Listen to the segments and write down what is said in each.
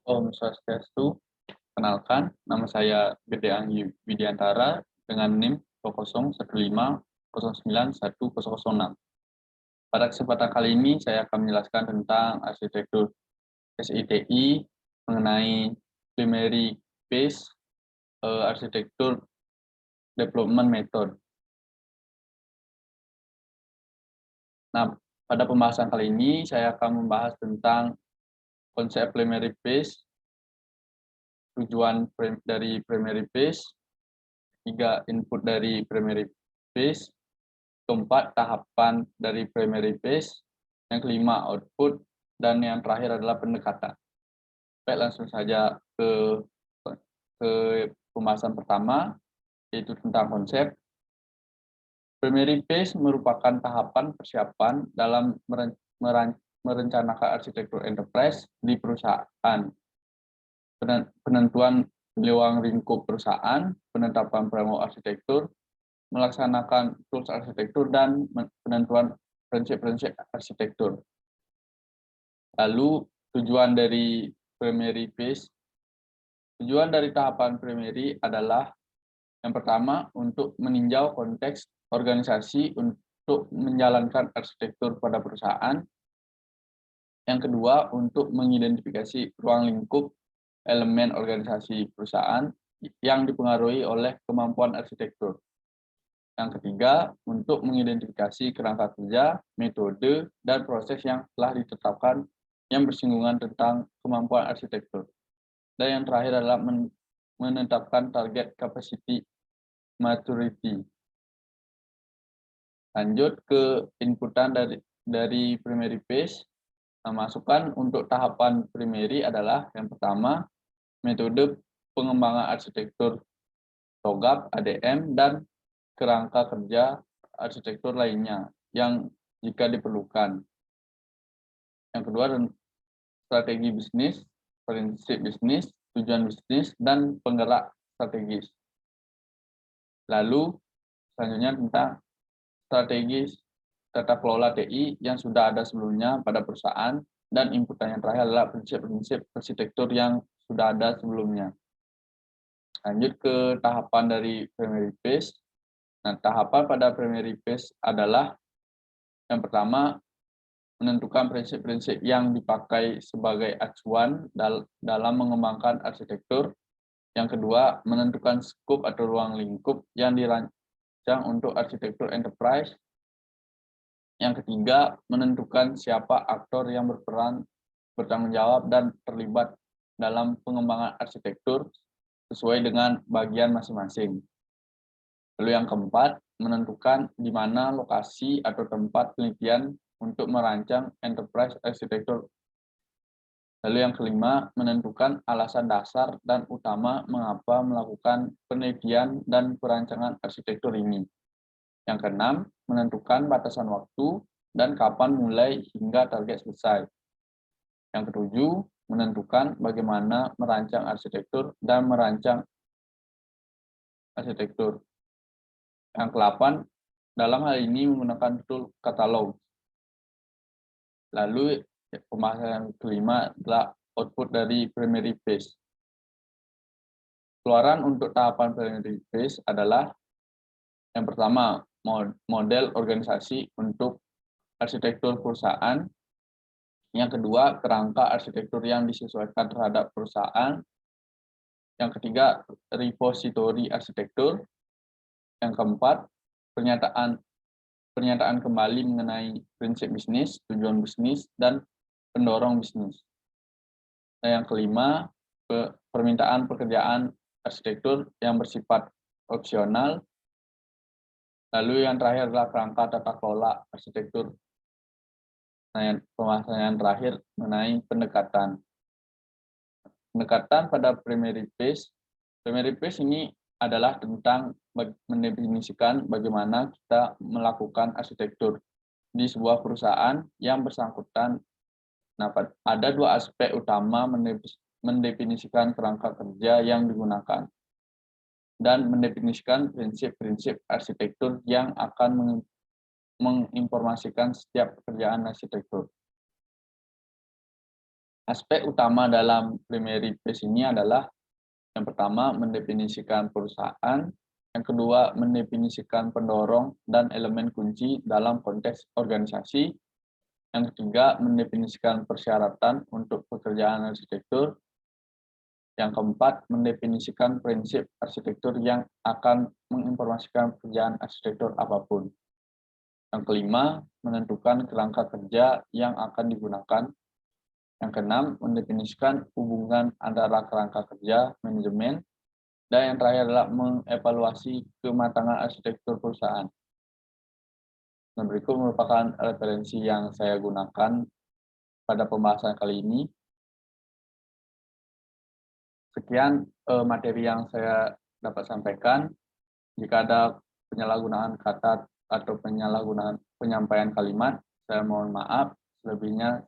Om Swastiastu, kenalkan, nama saya Gede Anggi Widiantara dengan NIM 20150909106. Pada kesempatan kali ini saya akan menjelaskan tentang arsitektur SITI mengenai primary base arsitektur development method. Nah, pada pembahasan kali ini saya akan membahas tentang konsep primary base, tujuan dari primary base, 3 input dari primary base, keempat tahapan dari primary base, yang kelima output, dan yang terakhir adalah pendekatan. Baik, langsung saja ke pembahasan pertama, yaitu tentang konsep. Primary base merupakan tahapan persiapan dalam merencanakan arsitektur enterprise di perusahaan. Penentuan ruang lingkup perusahaan, penetapan framework arsitektur, melaksanakan tools arsitektur, dan penentuan prinsip-prinsip arsitektur. Lalu tujuan dari primary base. Tujuan dari tahapan primary adalah yang pertama untuk meninjau konteks organisasi untuk menjalankan arsitektur pada perusahaan. Yang kedua untuk mengidentifikasi ruang lingkup elemen organisasi perusahaan yang dipengaruhi oleh kemampuan arsitektur. Yang ketiga, untuk mengidentifikasi kerangka kerja, metode, dan proses yang telah ditetapkan yang bersinggungan tentang kemampuan arsitektur. Dan yang terakhir adalah menetapkan target capacity maturity. Lanjut ke inputan dari primary base. Masukan untuk tahapan primary adalah yang pertama, metode pengembangan arsitektur TOGAP, ADM, dan kerangka kerja arsitektur lainnya yang jika diperlukan. Yang kedua, strategi bisnis, prinsip bisnis, tujuan bisnis, dan penggerak strategis. Lalu, selanjutnya tentang strategis tata kelola TI yang sudah ada sebelumnya pada perusahaan, dan inputan yang terakhir adalah prinsip-prinsip arsitektur yang sudah ada sebelumnya. Lanjut ke tahapan dari primary base. Nah, tahapan pada primary base adalah yang pertama, menentukan prinsip-prinsip yang dipakai sebagai acuan dalam mengembangkan arsitektur. Yang kedua, menentukan skop atau ruang lingkup yang dirancang untuk arsitektur enterprise. Yang ketiga, menentukan siapa aktor yang berperan, bertanggung jawab, dan terlibat dalam pengembangan arsitektur sesuai dengan bagian masing-masing. Lalu yang keempat, menentukan di mana lokasi atau tempat penelitian untuk merancang enterprise arsitektur. Lalu yang kelima, menentukan alasan dasar dan utama mengapa melakukan penelitian dan perancangan arsitektur ini. Yang keenam, menentukan batasan waktu dan kapan mulai hingga target selesai. Yang ketujuh, menentukan bagaimana merancang arsitektur dan merancang arsitektur. Yang ke-8, dalam hal ini menggunakan tool katalog. Lalu pembahasan yang kelima adalah output dari primary base. Keluaran untuk tahapan primary base adalah yang pertama, model organisasi untuk arsitektur perusahaan. Yang kedua, kerangka arsitektur yang disesuaikan terhadap perusahaan. Yang ketiga, repository arsitektur. Yang keempat, pernyataan kembali mengenai prinsip bisnis, tujuan bisnis, dan pendorong bisnis. Dan yang kelima, permintaan pekerjaan arsitektur yang bersifat opsional. Lalu yang terakhir adalah kerangka tata kelola arsitektur. Nah, pembahasan yang terakhir mengenai pendekatan. Pendekatan pada primary base. Primary base ini adalah tentang mendefinisikan bagaimana kita melakukan arsitektur di sebuah perusahaan yang bersangkutan. Nah, ada dua aspek utama mendefinisikan kerangka kerja yang digunakan dan mendefinisikan prinsip-prinsip arsitektur yang akan menginformasikan setiap pekerjaan arsitektur. Aspek utama dalam primary phase ini adalah yang pertama mendefinisikan perusahaan, yang kedua mendefinisikan pendorong dan elemen kunci dalam konteks organisasi, yang ketiga mendefinisikan persyaratan untuk pekerjaan arsitektur, yang keempat mendefinisikan prinsip arsitektur yang akan menginformasikan pekerjaan arsitektur apapun. Yang kelima, menentukan kerangka kerja yang akan digunakan. Yang keenam, mendefinisikan hubungan antara kerangka kerja, manajemen, dan yang terakhir adalah mengevaluasi kematangan arsitektur perusahaan. Dan berikut merupakan referensi yang saya gunakan pada pembahasan kali ini. Sekian materi yang saya dapat sampaikan. Jika ada penyalahgunaan kata atau penyalahgunaan penyampaian kalimat, saya mohon maaf. Selebihnya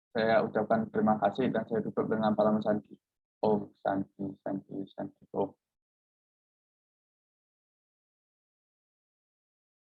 saya ucapkan terima kasih dan saya tutup dengan palaman Santi. Om Santi, Santi, Santi, Om.